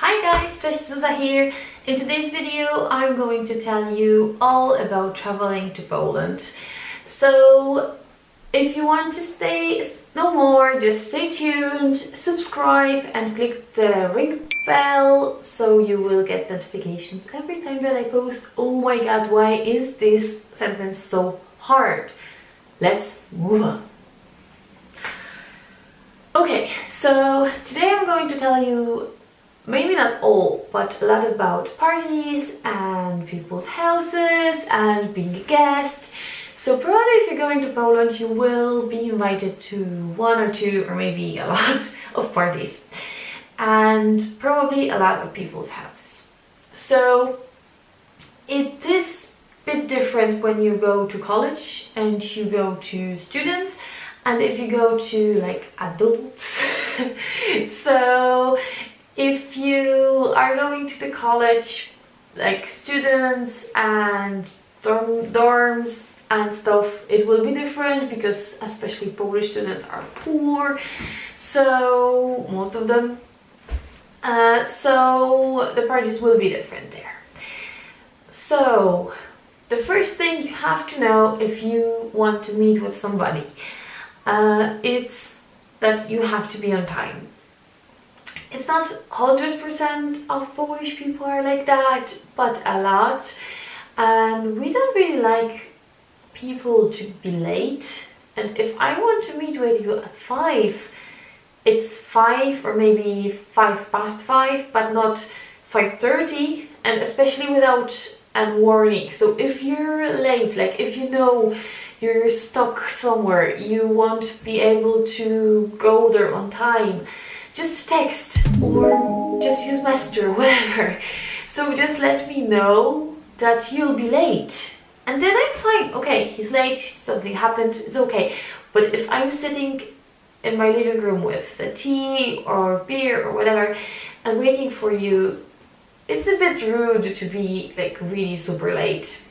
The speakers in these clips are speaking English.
Hi guys, COOLtureZ here. In today's video I'm going to tell you all about traveling to Poland. So if you want to stay no more, just stay tuned, subscribe and click the ring bell so you will get notifications every time that I post. Oh my god, why is this sentence so hard? Let's move on. Okay, so today I'm going to tell you maybe not all, but a lot about parties and people's houses and being a guest. So probably if you're going to Poland, you will be invited to one or two or maybe a lot of parties and probably a lot of people's houses. So it is a bit different when you go to college and you go to students and if you go to like adults. So if you are going to the college, like students and dorms and stuff, it will be different because especially Polish students are poor, so most of them. So the parties will be different there. So the first thing you have to know if you want to meet with somebody, it's that you have to be on time. It's not 100% of Polish people are like that, but a lot. And we don't really like people to be late. And if I want to meet with you at 5, it's 5 or maybe 5 past 5, but not 5:30, and especially without a warning. So if you're late, like if you know you're stuck somewhere, you won't be able to go there on time, just text or just use Messenger, whatever. So just let me know that you'll be late and then I'm fine. Okay, he's late, something happened, it's okay. But if I'm sitting in my living room with a tea or beer or whatever and waiting for you, it's a bit rude to be like really super late.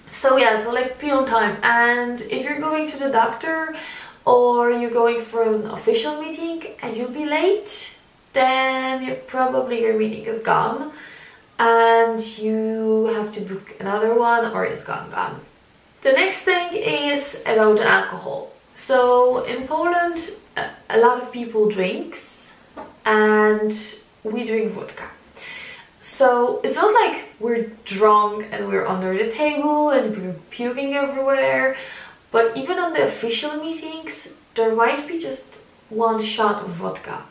So yeah, so like be on time. And if you're going to the doctor or you're going for an official meeting and you'll be late, then probably your meeting is gone and you have to book another one or it's gone. The next thing is about alcohol. So in Poland, a lot of people drinks and we drink vodka. So it's not like we're drunk and we're under the table and we're puking everywhere. But even on the official meetings, there might be just one shot of vodka.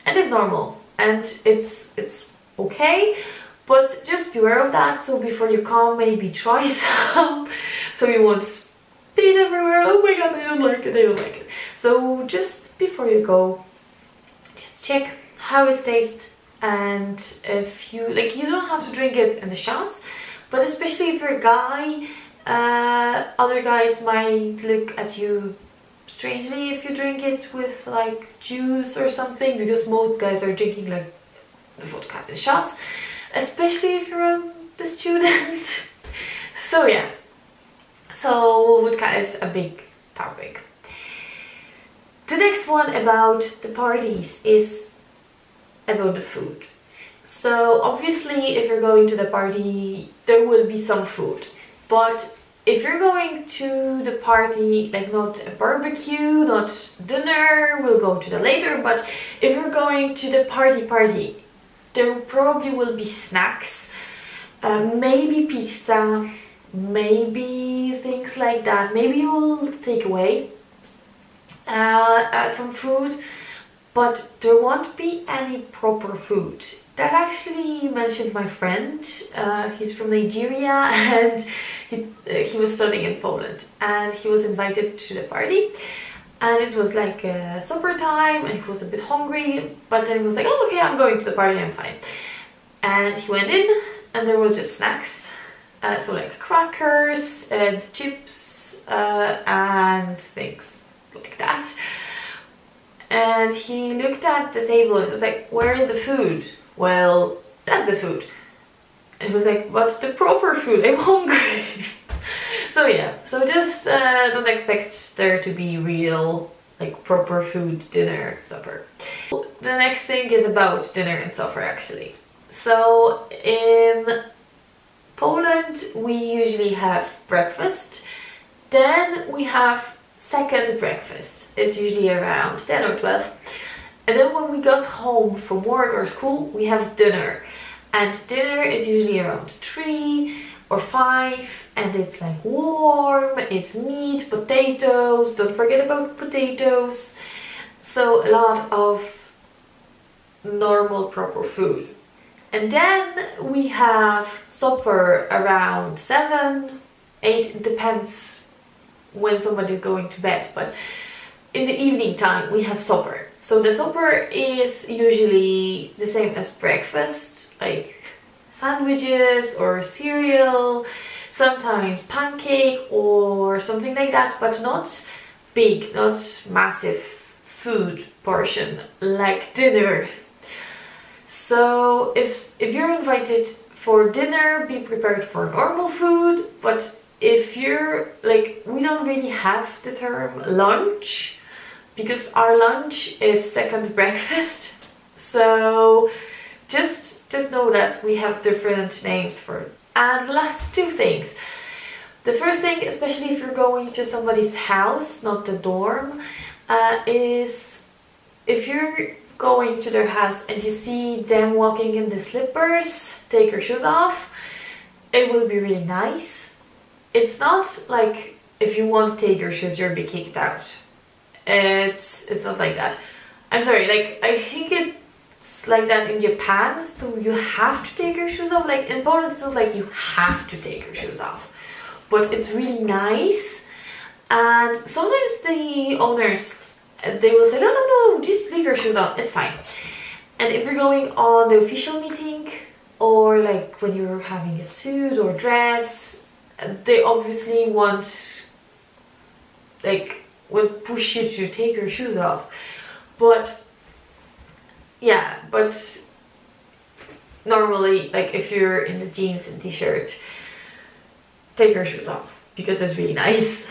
And it's normal. And it's okay. But just beware of that. So before you come, maybe try some. So you won't spit everywhere. Oh my god, I don't like it, I don't like it. So just before you go, just check how it tastes. And if you, like, you don't have to drink it in the shots. But especially if you're a guy, other guys might look at you strangely if you drink it with like juice or something, because most guys are drinking like the vodka in shots, especially if you're the student. So yeah, so vodka is a big topic. The next one about the parties is about the food. So obviously if you're going to the party there will be some food, but if you're going to the party, like not a barbecue, not dinner, we'll go to that later, but if you're going to the party, there probably will be snacks, maybe pizza, maybe things like that. Maybe you will take away some food, but there won't be any proper food. That actually mentioned my friend. He's from Nigeria and he was studying in Poland and he was invited to the party and it was like supper time and he was a bit hungry, but then he was like, oh okay, I'm going to the party, I'm fine. And he went in and there was just snacks, so like crackers and chips and things like that. And he looked at the table and was like, where is the food? Well, that's the food. And he was like, what's the proper food? I'm hungry. So yeah, so just don't expect there to be real like proper food, dinner, supper. The next thing is about dinner and supper actually. So in Poland we usually have breakfast, then we have second breakfast. It's usually around 10 or 12. And then when we got home from work or school, we have dinner. And dinner is usually around 3 or 5, and it's like warm, it's meat, potatoes, don't forget about potatoes. So a lot of normal proper food. And then we have supper around 7, 8, it depends when somebody's going to bed, but in the evening time we have supper. So the supper is usually the same as breakfast, like sandwiches or cereal, sometimes pancake or something like that, but not big, not massive food portion like dinner. So if you're invited for dinner, be prepared for normal food, but if you're like, we don't really have the term lunch because our lunch is second breakfast. So just know that we have different names for it. And the last two things. The first thing, especially if you're going to somebody's house, not the dorm, is if you're going to their house and you see them walking in the slippers, take your shoes off. It will be really nice. It's not like if you want to take your shoes, you'll be kicked out. It's not like that. I'm sorry, like I think it's like that in Japan, so you have to take your shoes off. Like in Poland, it's not like you have to take your shoes off, but it's really nice. And sometimes the owners, they will say, no, just leave your shoes on, it's fine. And if you're going on the official meeting, or like when you're having a suit or dress, they obviously want, like, would push you to take your shoes off. But yeah, but normally, like if you're in the jeans and t-shirt, take your shoes off because it's really nice.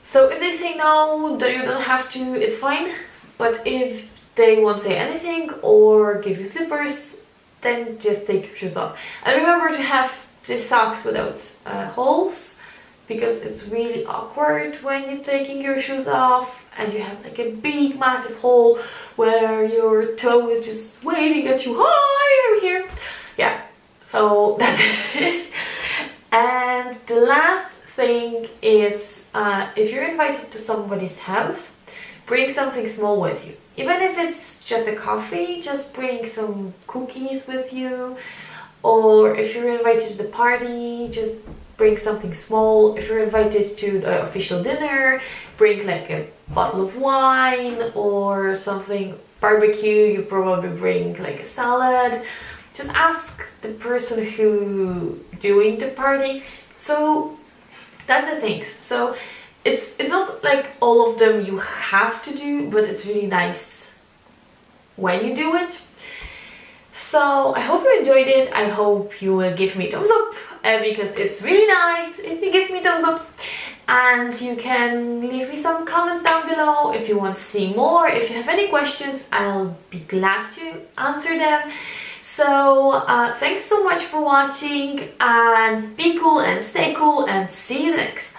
So if they say no, you don't have to, it's fine. But if they won't say anything or give you slippers, then just take your shoes off. And remember to have the socks without holes, because it's really awkward when you're taking your shoes off and you have like a big massive hole where your toe is just waving at you, hi, I'm here. Yeah, so that's it. And the last thing is, if you're invited to somebody's house, bring something small with you. Even if it's just a coffee, just bring some cookies with you. Or if you're invited to the party, just bring something small. If you're invited to the official dinner, bring like a bottle of wine or something. Barbecue, you probably bring like a salad. Just ask the person who doing the party. So that's the things. So it's not like all of them you have to do, but it's really nice when you do it. So I hope you enjoyed it. I hope you will give me thumbs up because it's really nice if you give me thumbs up. And you can leave me some comments down below if you want to see more. If you have any questions, I'll be glad to answer them. So thanks so much for watching, and be cool and stay cool, and see you next time.